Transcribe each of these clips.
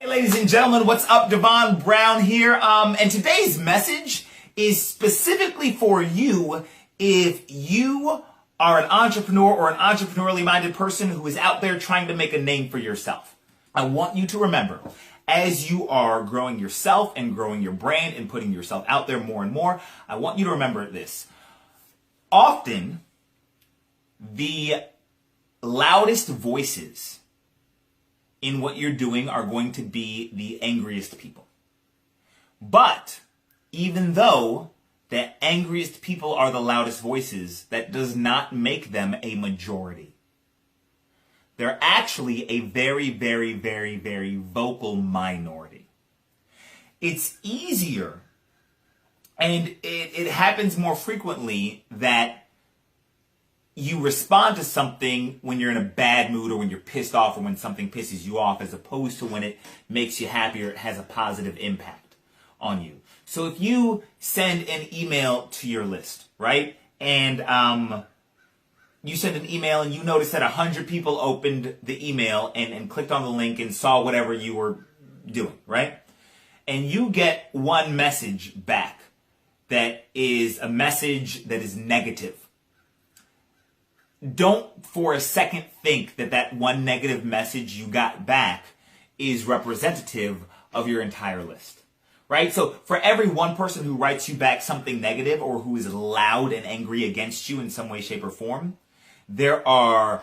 Hey, ladies and gentlemen, what's up? Devon Brown here. And today's message is specifically for you if you are an entrepreneur or an entrepreneurially minded person who is out there trying to make a name for yourself. I want you to remember, as you are growing yourself and growing your brand and putting yourself out there more and more, I want you to remember this. Often, the loudest voices in what you're doing are going to be the angriest people. But even though the angriest people are the loudest voices, that does not make them a majority. They're actually a very, very, very, very vocal minority. It's easier, and it happens more frequently, that you respond to something when you're in a bad mood or when you're pissed off or when something pisses you off, as opposed to when it makes you happy or it has a positive impact on you. So if you send an email to your list, right? And you send an email and you notice that 100 people opened the email and clicked on the link and saw whatever you were doing, right? And you get one message back that is a message that is negative. Don't for a second think that that one negative message you got back is representative of your entire list, right? So for every one person who writes you back something negative or who is loud and angry against you in some way, shape, or form, there are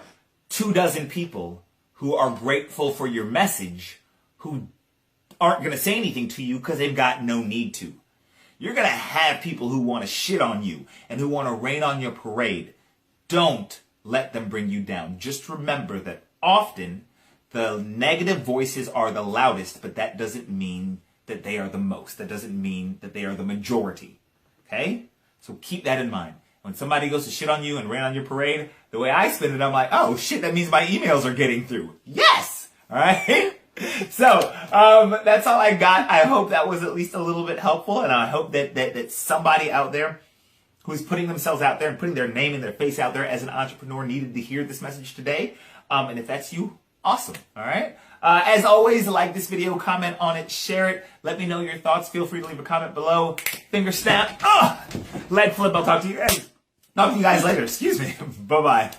24 people who are grateful for your message who aren't going to say anything to you because they've got no need to. You're going to have people who want to shit on you and who want to rain on your parade. Don't let them bring you down. Just remember that often the negative voices are the loudest, but that doesn't mean that they are the most. That doesn't mean that they are the majority. Okay? So keep that in mind. When somebody goes to shit on you and rain on your parade, the way I spin it, I'm like, oh shit, that means my emails are getting through. Yes! Alright? So, that's all I got. I hope that was at least a little bit helpful, and I hope that somebody out there who's putting themselves out there and putting their name and their face out there as an entrepreneur needed to hear this message today. And if that's you, awesome. All right. As always, like this video, comment on it, share it. Let me know your thoughts. Feel free to leave a comment below. Finger snap. Leg flip. I'll talk to you guys. Talk to you guys later. Excuse me. Bye-bye.